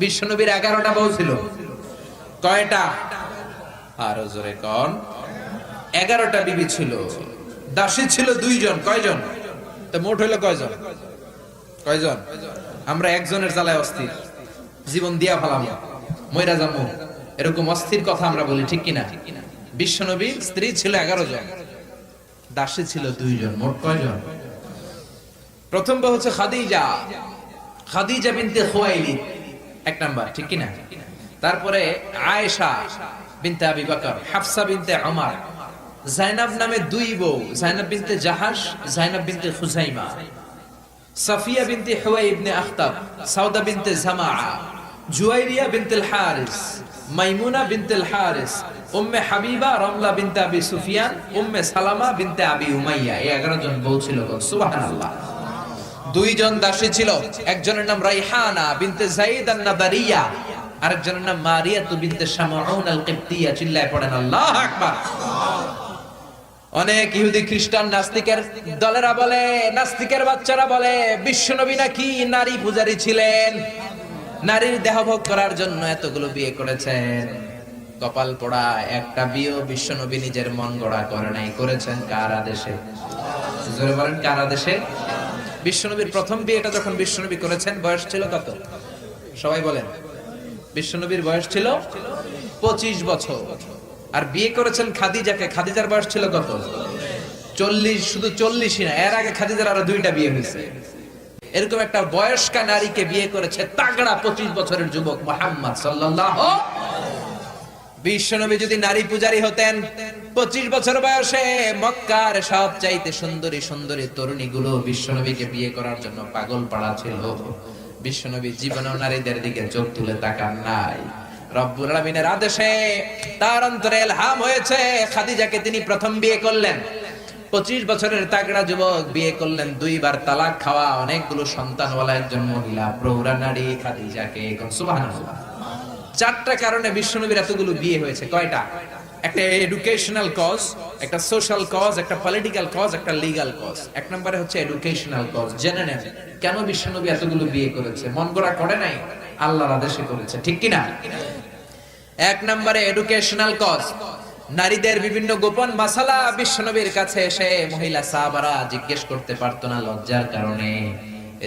বিশ্বনবীর 11টা বউ ছিল। কয়টা? আরো জোরে কোন? 11টা বিবি ছিল। দাসী ছিল 2 জন। কয়জন? তো মোট হইলো কয়জন? কয়জন? আমরা একজনের জ্বালায় অস্থির, জীবন দিয়া ফেলাম, মইরা যাবো, এরকম অস্থির কথা আমরা বলি, ঠিক কিনা? বিশ্বনবীর স্ত্রী ছিল 11 জন, দাসী ছিল 2 জন। মোট কয়জন? প্রথম বউ হচ্ছে খাদিজা, খাদিজা বিনতে খুয়াইলিদ, 1 নাম্বার, ঠিক কিনা? তারপরে আয়েশা বিনতে আবি বকর, হাফসা বিনতে ওমর, জাইনাব নামে 2 বউ, জাইনাব বিনতে জাহাশ, জাইনাব বিনতে খুজাইমা, সাফিয়া বিনতে হুয়াই ইবনে আখতাব, সাউদা বিনতে জামাআ, জুয়াইরিয়া বিনতে আল হারিস, মাইমুনা বিনতে আল হারিস, উম্মে হাবিবা রমলা বিনতে আবি সুফিয়ান, উম্মে সালামা বিনতে আবি উমাইয়া। এই 11 জন বউ ছিল। সুবহানাল্লাহ। 2 জন দাসী ছিল। একজনের নাম রাইহানা বিনতে যায়েদ আন-নাদারিয়া, আরেকজনের নাম মারিয়া বিনতে শামউন আল-কিবতিয়া। চিল্লায় পড়েন আল্লাহু আকবার। অনেক ইহুদি খ্রিস্টান নাস্তিকের দলেরা বলে, নাস্তিকের বাচ্চারা বলে বিশ্বনবী নাকি নারী পূজারী ছিলেন, নারীর দেহভোগ করার জন্য এতগুলো বিয়ে করেছেন। কপাল পোড়া, একটা বিয়ে বিশ্বনবী নিজের মন গড়া করে নাই, করেছেন কার আদেশে? জোরে বলেন, কার আদেশে? বিশ্বনবীর প্রথম বিয়েটা যখন বিশ্বনবী করেছেন বয়স ছিল কত? সবাই বলেন। বিশ্বনবীর বয়স ছিল 25 বছর। আর বিয়ে করেছেন খাদিজাকে, খাদিজার বয়স ছিল কত? 40। শুধু 40ই না, এর আগে খাদিজার আরো 2টা বিয়ে হয়েছে। এরকম একটা বয়স্কা নারীকে বিয়ে করেছে তাগড়া 25 বছরের যুবক মুহাম্মদ সাল্লাল্লাহু। বিশ্বনবী যদি নারী পূজারী হতেন, 25 বছর বয়সে মক্কার সবচাইতে সুন্দরী সুন্দরী তরুণীগুলো বিশ্বনবীকে বিয়ে করার জন্য পাগল পাড়া ছিল। বিশ্বনবী জীবনেও নারীদের দিকে চোখ তুলে তাকান নাই। রব্বুল আলামিনের আদেশে তার অন্তরে ইলহাম হয়েছে, খাদিজাকে তিনি প্রথম বিয়ে করলেন। 25 বছরের তাগড়া যুবক বিয়ে করলেন, 2 বার তালাক খাওয়া, অনেকগুলো সন্তানওয়ালা একজন মহিলা, প্রৌঢ়া নারী খাদিজাকে। সুবহানাল্লাহ। 4টা কারণে বিশ্বনবীর এতগুলো বিয়ে হয়েছে। কয়টা? একটা এডুকেশনাল কজ, একটা সোশ্যাল কজ, একটা পলিটিক্যাল কজ, একটা লিগ্যাল কজ। 1 নম্বরে হচ্ছে এডুকেশনাল কজ। জেনে নেন কেন বিশ্বনবী এতগুলো বিয়ে করেছে। মন গড়া করে নাই, আল্লাহর আদেশে করেছে, ঠিক কিনা? 1 নম্বরে এডুকেশনাল কজ। নারীদের বিভিন্ন গোপন মাসালা বিশ্বনবীর কাছে এসে মহিলা সাহাবারা জিজ্ঞেস করতে পারতো না লজ্জার কারণে।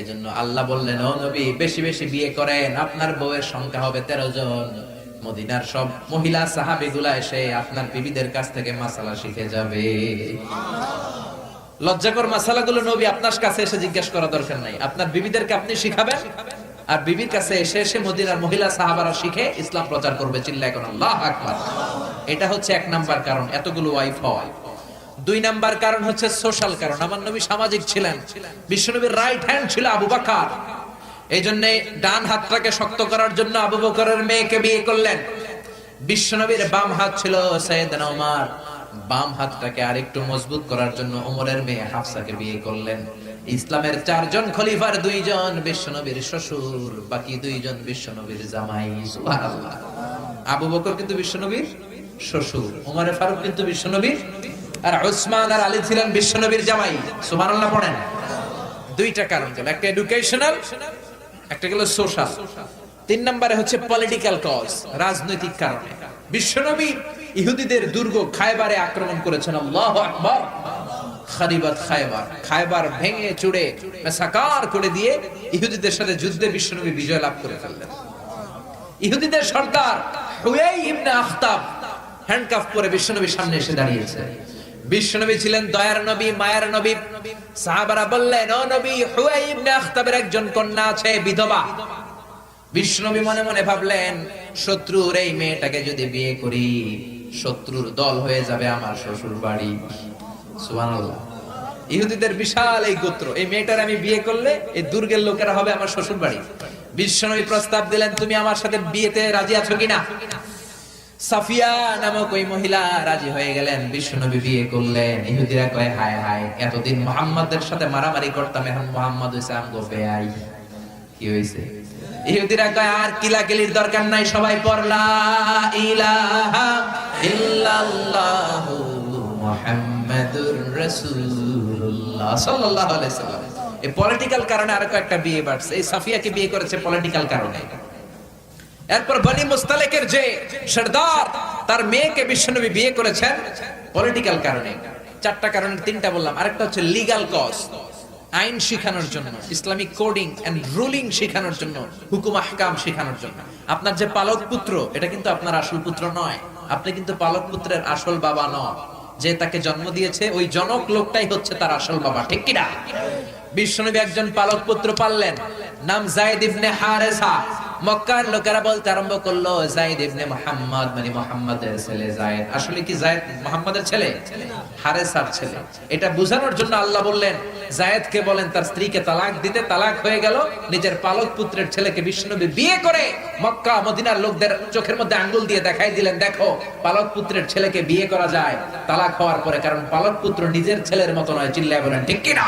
এজন্য আল্লাহ বললেন, ও নবী বেশি বেশি বিয়ে করেন, আপনার বউয়ের সংখ্যা হবে 13 জন। মদিনার সব মহিলা সাহাবীগুলা এসে আপনার বিবিদের কাছ থেকে মাসালা শিখে যাবে। লজ্জাকর মাসালাগুলো নবী আপনার কাছে এসে জিজ্ঞেস করা দরকার নাই, আপনার বিবিদেরকে আপনি শিখাবেন, আর বিবির কাছে এসে এসে মদিনার মহিলা সাহাবারা শিখে ইসলাম প্রচার করবে। চিল্লায় কোন আল্লাহু আকবার। এটা হচ্ছে 1 নাম্বার কারণ এতগুলো ওয়াইফ হওয়া। 2 নাম্বার কারণ হচ্ছে সোশ্যাল কারণ। আমার নবী সামাজিক ছিলেন। বিশ্বনবীর রাইট হ্যান্ড ছিল আবু বকর, এই জন্য ডান হাতটাকে শক্ত করার জন্য আবু বকরের মেয়েকে বিয়ে করলেন। বিশ্বনবীর বাম হাত ছিল সাইয়েদনা ওমর, বাম হাতটাকে আরেকটু মজবুত করার জন্য ওমরের মেয়ে হাফসাকে বিয়ে করলেন। ইসলামের 4 জন খলিফার 2 জন বিশ্বনবীর শ্বশুর, বাকি 2 জন বিশ্বনবীর জামাই। সুবহানাল্লাহ। আবু বকর কিন্তু বিশ্বনবীর শ্বশুর, ওমর ফারুক কিন্তু বিশ্বনবীর, আর উসমান আর আলী ছিলেন বিশ্বনবীর জামাই। সুবহানাল্লাহ পড়েন। 2টা কারণ গেল, একটা এডুকেশনাল, একটা গেল সোশ্যাল। 3 নম্বরে হচ্ছে পলিটিক্যাল কজ, রাজনৈতিক কারণে। বিশ্বনবী ইহুদিদের দুর্গ খায়বারে আক্রমণ করেছেন। আল্লাহু আকবার। খারিবাত খায়বার, খায়বার ভেঙে চুড়ে মাসাকার করে দিয়ে ইহুদিদের সাথে যুদ্ধে বিশ্বনবী বিজয় লাভ করে ফেললেন। ইহুদিদের সর্দার হুয়াই ইবনে আখতাব হ্যান্ডকাফ পরে বিশ্বনবীর সামনে এসে দাঁড়িয়েছে। বিশ্বনবী ছিলেন দয়ার নবী, মায়ার নবী। সাহাবারা বললেন, ও নবী, হুয়াই ইবনে আখতাবের একজন কন্যা আছে, বিধবা। বিশ্বনবী মনে মনে ভাবলেন, শত্রুর এই মেয়েটাকে যদি বিয়ে করি, শত্রুর দল হয়ে যাবে আমার শ্বশুর বাড়ি। সুবহানাল্লাহ। ইহুদিদের বিশাল এই গোত্র, এই মেয়েটার আমি বিয়ে করলে এই দুর্গের লোকেরা হবে আমার শ্বশুর বাড়ি। বিশ্বনবী প্রস্তাব দিলেন, তুমি আমার সাথে বিয়েতে রাজি আছো কিনা? সাফিয়া নামক ওই মহিলা রাজি হয়ে গেলেন। বিশ্বনবী বিয়ে করলেন। ইহুদিরা কয়, হায় হায়, এতদিন মুহাম্মাদের সাথে মারামারি করতাম, এখন মুহাম্মদ হইছে আমগো বেয়াই। কি হইছে? ইহুদিরা কয়, আর কিলাকিলির দরকার নাই, সবাই পড় লা ইলাহা ইল্লাল্লাহু মুহাম্মাদুর রাসূলুল্লাহ সাল্লাল্লাহু আলাইহি সাল্লাম। এই পলিটিক্যাল কারণে আরো একটা বিয়ে বাড়ছে। এই সাফিয়াকে বিয়ে করেছে পলিটিক্যাল কারণে। এরপর বনি মুস্তালিকের যে সরদার, তার মেয়েকে বিশ্বনবী বিয়ে করেছেন পলিটিক্যাল কারণে। চারটা কারণে তিনটা বললাম, আরেকটা হচ্ছে লিগ্যাল কজ, আইন শিখানোর জন্য, ইসলামিক কোডিং এন্ড রুলিং শিখানোর জন্য, হুকুম আহকাম শিখানোর জন্য। আপনার যে পালক পুত্র, এটা কিন্তু আপনার আসল পুত্র নয়, আপনি কিন্তু পালক পুত্রের আসল বাবা নন। যে তাকে জন্ম দিয়েছে ওই জনক লোকটাই হচ্ছে তার আসল বাবা, ঠিক কিনা? বিশ্বনবী একজন পালক পুত্র পাললেন, নাম যায়েদ ইবনে হারেসা। মক্কার লোকেরা বলতে আরম্ভ করলো যায়েদ ইবনে মুহাম্মদ, মানে মুহাম্মাদের ছেলে যায়েদ। আসলে কি যায়েদ মুহাম্মাদের ছেলে? হারেসার ছেলে। এটা বোঝানোর জন্য আল্লাহ বললেন যায়েদকে বলেন তার স্ত্রীকে তালাক দিতে। তালাক হয়ে গেল, নিজের পালক পুত্রের ছেলেকে বিশ্বনবী বিয়ে করে মক্কা মদিনার লোকদের চোখের মধ্যে আঙ্গুল দিয়ে দেখাই দিলেন, দেখো পালক পুত্রের ছেলেকে বিয়ে করা যায় তালাক হওয়ার পরে, কারণ পালক পুত্র নিজের ছেলের মতো নয়। চিল্লায় বলেন ঠিক কিনা?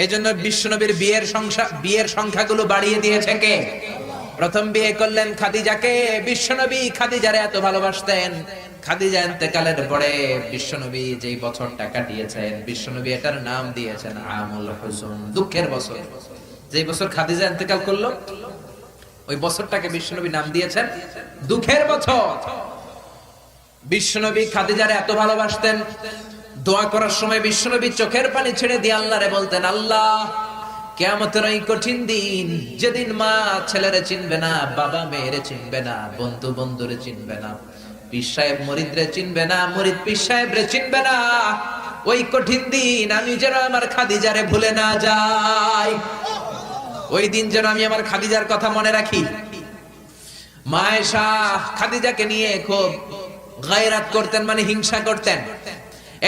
এই জন্য বিশ্বনবীর বিয়ের সংখ্যাগুলো বাড়িয়ে দিয়েছে কে? প্রথম বিয়ে করলেন খাদিজাকে। বিশ্বনবী খাদিজারে এত ভালোবাসতেন, খাদিজা ইন্তেকালের পরে বিশ্বনবী যেই বছরটা কাটিয়েছেন, বিশ্বনবী এটার নাম দিয়েছেন আমুল হুজুন, দুঃখের বছর। যেই বছর খাদিজা ইন্তেকাল করলো ওই বছরটাকে বিশ্বনবী নাম দিয়েছেন দুঃখের বছর। বিশ্বনবী খাদিজারে এত ভালোবাসতেন, দোয়া করার সময় বিশ্বনবী চোখের পানি ছেড়ে দিয়ে আল্লাহরে বলতেন, আল্লাহ কিয়ামতের ওই কঠিন দিন, যেদিন মা ছেলেরে চিনবে না, বাবা মেয়েরে চিনবে না, বন্ধু বন্ধুরে চিনবে না, পীর সাহেব মুরিদরে চিনবে না, মুরিদ পীর সাহেবরে চিনবে না, ওই কঠিন দিন আমি যেন আমার খাদিজারে ভুলে না যাই, ওই দিন যেন আমি আমার খাদিজার কথা মনে রাখি। মা আয়েশা খাদিজাকে নিয়ে খুব গায়রাত করতেন, মানে হিংসা করতেন।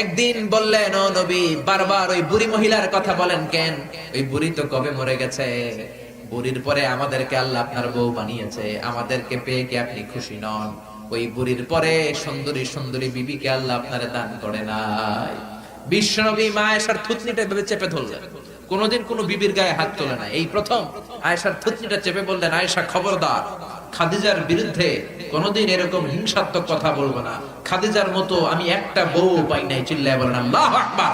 একদিন বললেন, ও নবী, বারবার ওই বুড়ি মহিলার কথা বলেন কেন? ওই বুড়ি তো কবে মরে গেছে, বুড়ির পরে আমাদেরকে আল্লাহ আপনার বউ বানিয়েছে, আমাদেরকে পেয়ে কি আপনি খুশি নন? ওই বুড়ির পরে সুন্দরী সুন্দরী বিবিকে আল্লাহ আপনারে দান করে নাই। বিশ্বনবী মা আয়েশার থুতনিটা ভেবে চেপে ধরলেন, কোনদিন কোন বিবির গায়ে হাত তোলে না, এই প্রথম আয়েশার থুতনিটা চেপে বললেন, আয়েশা খবরদার, খাদিজার বিরুদ্ধে কোনদিন এরকম হিংসাত্মক কথা বলবো না, খাদিজার মতো আমি একটা বউ পাই নাই। চিল্লায় বলেন আল্লাহু আকবার।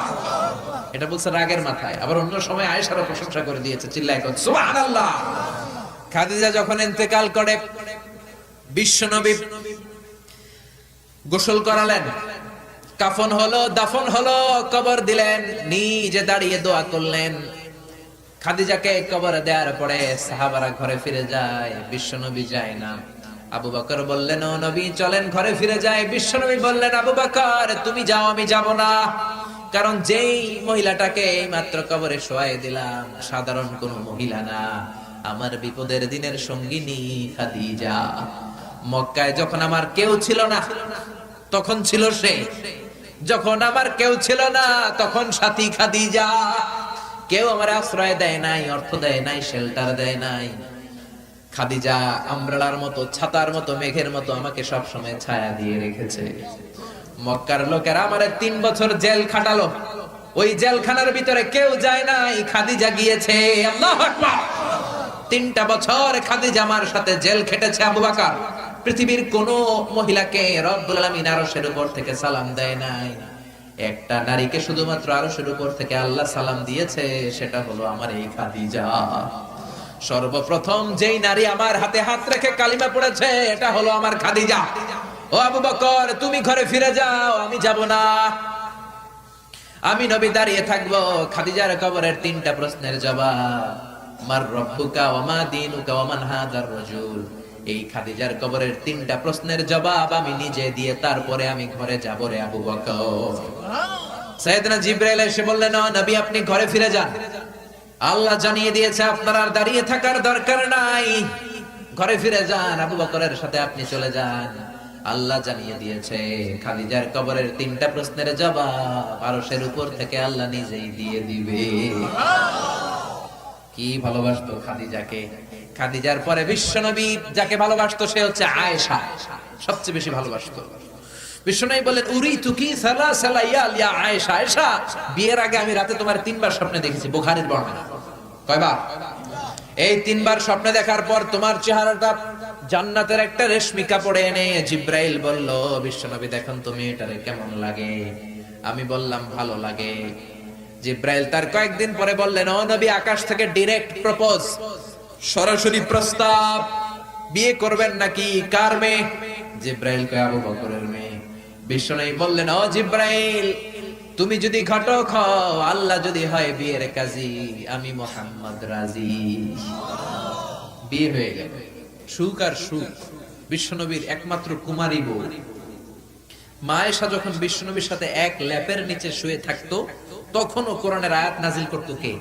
এটা বলছে রাগের মাথায়। আবার অন্য সময় আয়েশারও প্রশংসা করে দিয়েছে, চিল্লায় বলেন সুবহানাল্লাহ। খাদিজা যখন ইন্তেকাল করে বিশ্বনবী গোসল করালেন, কাফন হলো, দাফন হলো, কবর দিলেন, নিজে দাঁড়িয়ে দোয়া করলেন। খাদিজাকে কবরে দেওয়ার পরে সাহাবারা ঘরে ফিরে যায়, বিশ্বনবী যায় না। আবু বকর বললেন, ও নবী চলেন ঘরে ফিরে যায়। বিশ্বনবী বললেন, আবু বকর তুমি যাও, আমি যাব না, কারণ যেই মহিলাটাকে এই মাত্র কবরে শোয়াই দিলাম সাধারণ কোন মহিলা না, আমার বিপদের দিনের সঙ্গিনী খাদিজা। মক্কায় যখন আমার কেউ ছিল না তখন ছিল সে, যখন আমার কেউ ছিল না তখন সাথী খাদিজা। কেউ আমার আশ্রয় দেয় নাই, অর্থ দেয় নাই, শেল্টার দেয় নাই, খাদিজা আমব্রেলার মতো, ছাতার মতো, মেঘের মতো আমাকে সব সময় ছায়া দিয়ে রেখেছে। মক্কার লোকেরা আমারে 3 বছর জেল খাটালো, ওই জেলখানার ভিতরে কেউ যায় নাই, খাদিজা গিয়েছে। আল্লাহু আকবার। 3টা বছর খাদিজা আমার সাথে জেল খেটেছে। আবু বকর পৃথিবীর কোন মহিলাকে রব্বুল আলামিন আরশের উপর থেকে সালাম দেয় নাই, একটা নারীকে শুধুমাত্র আরশের উপর থেকে আল্লাহ সালাম দিয়েছে, সেটা হলো আমার এই খাদিজা। সর্বপ্রথম যেই নারী আমার হাতে হাত রেখে কালিমা পড়েছে এটা হলো আমার খাদিজা। ও আবু বকর তুমি ঘরে ফিরে যাও, আমি যাব না, আমি নবী দাঁড়িয়ে থাকবো। খাদিজার কবরের 3টা প্রশ্নের জবাব, মার রব্বুকা ওয়া মা দীনুকা ওয়া মান হাদার রাজুল। এই খাদিজার কবরের 3টা প্রশ্নের জবাব আমি নিজে দিয়ে তারপরে আমি ঘরে যাব রে আবু বকর। সাইয়েদনা জিবরাইল এসে বললেন, ও নবী আপনি ঘরে ফিরে যান, আল্লাহ জানিয়ে দিয়েছে আপনার আর দাঁড়িয়ে থাকার দরকার নাই, ঘরে ফিরে যান, আবু বকরের সাথে আপনি চলে যান। আল্লাহ জানিয়ে দিয়েছে খাদিজার কবরের 3টা প্রশ্নের জবাব আরশের উপর থেকে আল্লাহ নিজেই দিয়ে দিবে। কি ভালোবাসতো খাদিজাকে। খাদিজার পরে বিশ্বনবী যাকে ভালোবাসতো সে হচ্ছে আয়েশা, সবচেয়ে বেশি ভালোবাসতো। বিশ্বনবী বলেন, উরিতু কি সালাসালা ইয়া আয়েশা, আয়েশা বিয়ের আগে আমি রাতে তোমার 3বার স্বপ্নে দেখেছি। বুখারীর বর্ণনা। কয়বার? এই 3বার স্বপ্নে দেখার পর তোমার চেহারাটা জান্নাতের একটা রেশমি কাপড়ে এনে জিবরাইল বলল, বিশ্বনবী দেখুন তুমি এটারে কেমন লাগে? আমি বললাম ভালো লাগে। জিবরাইল তার কয়েকদিন পরে বললেন, ও নবী আকাশ থেকে ডাইরেক্ট প্রপোজ, সরাসরি প্রস্তাব, বিয়ে করবেন নাকি? কার মেয়ে? জিব্রাইল কয় আবু বকরের মেয়ে। বিশ্বনবী বললেন, ও জিব্রাইল, তুমি যদি ঘটক হও, আল্লাহ যদি হয় বিয়ের কাজী, আমি মুহাম্মদ রাজি। বিয়ে হয়ে গেল, সুখ আর সুখ। বিশ্বনবীর একমাত্র কুমারী বউ মা আয়েশা যখন বিশ্বনবীর সাথে এক ল্যাপের নিচে শুয়ে থাকতো, তখনও কোরআনের আয়াত নাজিল করতো কে?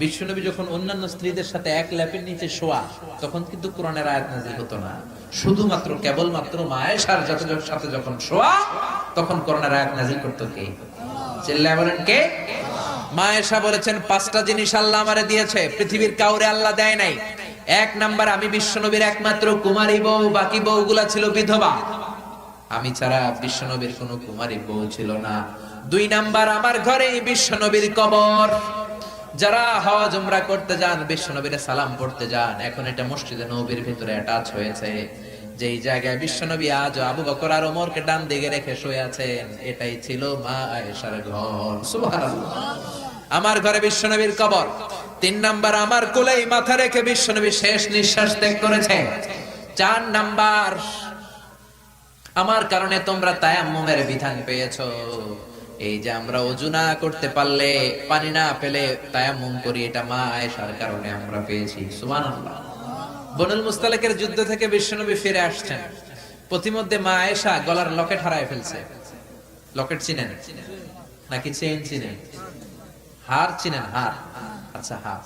বিশ্বনবী যখন অন্যান্য স্ত্রীদের সাথে এক ল্যাপের নিচে শোয়া, তখন কিন্তু কোরআনের আয়াত নাজিল হতো না। শুধুমাত্র কেবলমাত্র মা আয়েশার সাথে যখন শোয়া, তখন কোরআনের আয়াত নাজিল করতো কে? চিল্লায় বলেন কে? মা আয়েশা বলেছেন, 5টা জিনিস আল্লাহ আমারে দিয়েছে, পৃথিবীর কাউরে আল্লাহ দেয় নাই। 1 নাম্বার, আমি বিশ্বনবীর একমাত্র কুমারী বউ, বাকি বউগুলা ছিল বিধবা। আমি ছাড়া বিশ্বনবীর কোনো কুমারী বউ ছিল না। 2 নাম্বার, আমার ঘরে বিশ্বনবীর কবর। যারা হজ উমরা করতে যান, বিশ্বনবীর সালাম পড়তে যান, এখন এটা মসজিদে নববীর ভিতরে অ্যাটাচ হয়েছে। যেই জায়গায় বিশ্বনবী আজ আবু বকর আর ওমরকে ডান দিকে রেখে শুয়ে আছেন, এটাই ছিল মা আয়েশার ঘর। সুবহানাল্লাহ। আমার ঘরে বিশ্বনবীর কবর। 3 নাম্বার, আমার কোলেই মাথা রেখে বিশ্বনবী শেষ নিঃশ্বাস ত্যাগ করেছে। 4 নাম্বার, আমার কারণে তোমরা তায়াম্মুমের বিধান পেয়েছো। এই যে আমরা ওযু না করতে পারলে, পানি না পেলে তায়াম্মুম করি, এটা মা আয়েশার কারণে আমরা পেয়েছি। সুবহানাল্লাহ। বনুল মুস্তালিকের যুদ্ধ থেকে বিশ্বনবী ফিরে আসছেন, প্রতিমধ্যে মা আয়েশা গলার লকেট হারায় ফেলছে। লকেট চিনেন নাকি চেইন চিনেন? হার চিনেন? হার, আচ্ছা হার,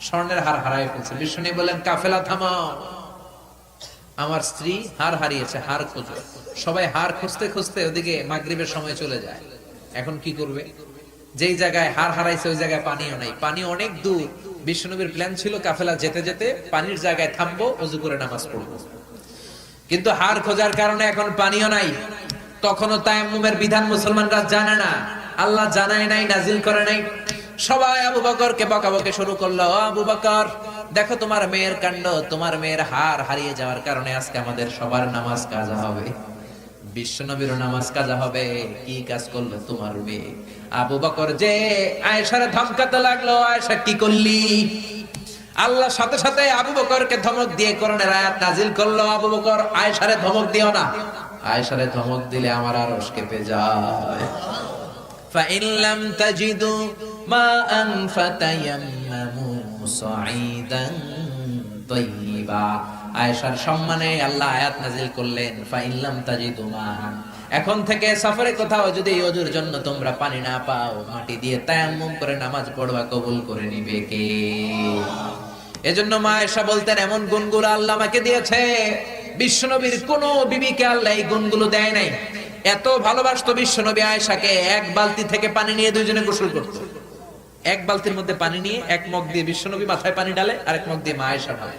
স্বর্ণের হার হারায় ফেলছে। বিশ্বনবী বলেন, কাফেলা থামাও, আমার স্ত্রী হার হারিয়েছে, হার খোঁজো। সবাই হার খুঁজতে খুঁজতে ওদিকে মাগরিবের সময় চলে যায়। এখন কি করবে? যেই জায়গায় হার হারাইছে ওই জায়গায় পানিও নাই, পানি অনেক দূর। বিশ্বনবীর প্ল্যান ছিল কাফেলা যেতে যেতে পানির জায়গায় থামবো, ওযু করে নামাজ পড়বো। কিন্তু হার খোঁজার কারণে এখন পানিও নাই। তখনও তায়াম্মুমের বিধান মুসলমানরা জানে না, আল্লাহ জানায় নাই, নাজিল করে নাই। সবাই আবু বকরকে বকাবকি শুরু করলো, আবু বকর দেখো তোমার মেয়ের কাণ্ড, তোমার মেয়ের হার হারিয়ে যাওয়ার কারণে আজকে আমাদের সবার নামাজ কাজা হবে, বিশ্বনবীর নামাজ কাজা হবে। কি কাজ করলো তোমার মেয়ে? আবু বকর যে আয়েশারে ধমকাতে লাগলো, আয়েশা কি করলি? আল্লাহ সাথে সাথে আবু বকরকে ধমক দিয়ে কোরআনের আয়াত নাজিল করলো, আবু বকর আয়েশারে ধমক দিও না, আয়েশারে ধমক দিলে আমার আরশ কেঁপে যায়। ফাইন লাম তাজিদু মাআন ফাতায়াম্মামু সাঈদান তাইয়্যিবা। আয়েশার সম্মানে আল্লাহ আয়াত নাজিল করলেন, ফাইন লাম তাজিদু মাআন, এখন থেকে সফরে কোথাও যদি ওযুর জন্য তোমরা পানি না পাও, মাটি দিয়ে তায়াম্মুম করে নামাজ পড়বা, কবুল করে নিবে কে? এজন্য মা আয়েশা বলতেন, এমন গুণগুলো আল্লাহ আমাকে দিয়েছে, বিশ্বনবীর কোন বিবিকে আল্লাহ এই গুণগুলো দেয় নাই। এত ভালোবাসতো বিশ্বনবী আয়েশাকে, 1 বালতি থেকে পানি নিয়ে দুইজনে গোসল করত। 1 বালতির মধ্যে পানি নিয়ে 1 মগ দিয়ে বিশ্বনবী মাথায় পানি ঢালে, আর 1 মগ দিয়ে মা আয়েশা ঢালে।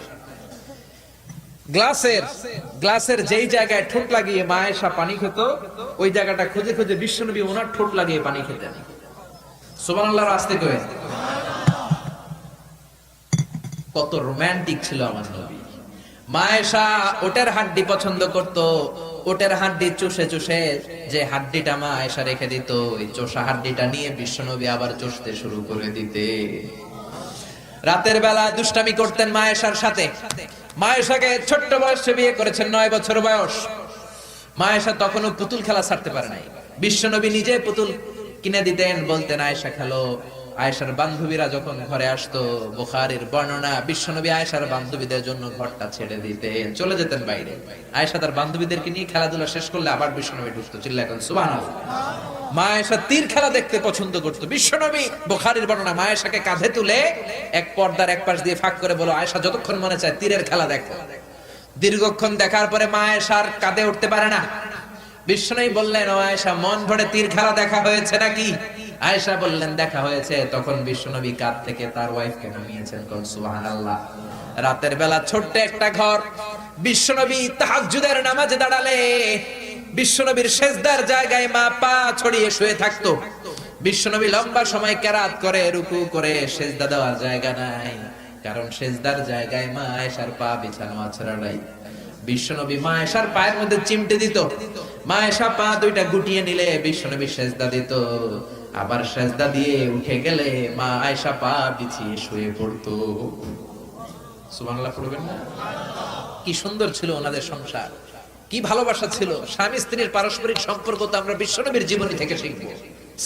গ্লাসের যেই জায়গায় ঠোঁট লাগিয়ে মা আয়েশা পানি খেত, ওই জায়গাটা খুঁজে খুঁজে বিশ্বনবী ওনার ঠোঁট লাগিয়ে পানি খেতেন। সুবহানাল্লাহ। আস্তে করে কত রোমান্টিক ছিল আমার নবী। মা আয়েশা ওটের হাড্ডি পছন্দ করত, ওটের হাড্ডি চুষে চুষে যে হাড্ডিটা মা আয়েশা রেখে দিত, ওই চোষা হাড্ডিটা নিয়ে বিশ্বনবী আবার চুষতে শুরু করে দিতে। রাতের বেলা দুষ্টামি করতেন মা আয়েশার সাথে। মা আয়েশাকে ছোট্ট বয়সে বিয়ে করেছেন, 9 বছর বয়স। মা আয়েশা তখনও পুতুল খেলা ছাড়তে পারে নাই। বিশ্বনবী নিজে পুতুল কিনে দিতেন, বলতেন আয়েশা খেলো। আয়েশার বান্ধবীরা যখন ঘরে আসতো, বুখারীর বর্ণনা, বিশ্বনবী আয়েশার বান্ধবীদের জন্য ঘরটা ছেড়ে দিতেন, চলে যেতেন বাইরে। আয়েশা তার বান্ধবীদেরকে নিয়ে খেলাধুলা শেষ করলে আবার বিশ্বনবী ঢুকতো। চিল্লায় এখন সুবহানাল্লাহ। মা আয়েশা তীর খেলা দেখতে পছন্দ করতো। বিশ্বনবী, বুখারীর বর্ণনা, মা আয়েশাকে কাঁধে তুলে এক পর্দার এক পাশ দিয়ে ফাঁক করে বলো, আয়েশা যতক্ষণ মনে চায় তীরের খেলা দেখো। দীর্ঘক্ষণ দেখার পরে মা আয়েশার কাঁধে উঠতে পারে না। বিশ্বনবী বললেন, ও আয়েশা, মন ভরে তীর খেলা দেখা হয়েছে নাকি? আয়েশা বললেন, দেখা হয়েছে। তখন বিশ্বনবী কাঁধ থেকে তার ওয়াইফকে নামিয়েছেন। কোন সুবহানাল্লাহ। রাতের বেলা ছোট্ট একটা ঘর। বিশ্বনবী তাহাজ্জুদের নামাজে দাঁড়ালে বিশ্বনবীর সেজদার জায়গায় মা পা ছড়িয়ে শুয়ে থাকতো। বিশ্বনবী লম্বা সময় কেরাত করে, রুকু করে, সেজদা দেওয়ার জায়গা নাই, কারণ সেজদার জায়গায় মা আয়েশার পা বিছানো আছড়াই। বিশ্বনবী মা আয়েশার পায়ের মধ্যে চিমটে দিত। মা আয়েশা পা দুইটা গুটিয়ে নিলে বিশ্বনবী সেজদা দিত। আবার সেজদা দিয়ে উঠে গেলে মা আয়েশা পা বিছিয়ে শুয়ে পড়তো। সুবহানাল্লাহ পড়বেন না? কি সুন্দর ছিল ওনাদের সংসার, কি ভালোবাসা ছিল। স্বামী স্ত্রীর পারস্পরিক সম্পর্ক তো আমরা বিশ্বনবীর জীবনী থেকে শিখবো,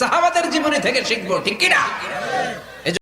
সাহাবাদের জীবনী থেকে শিখবো, ঠিক কিনা?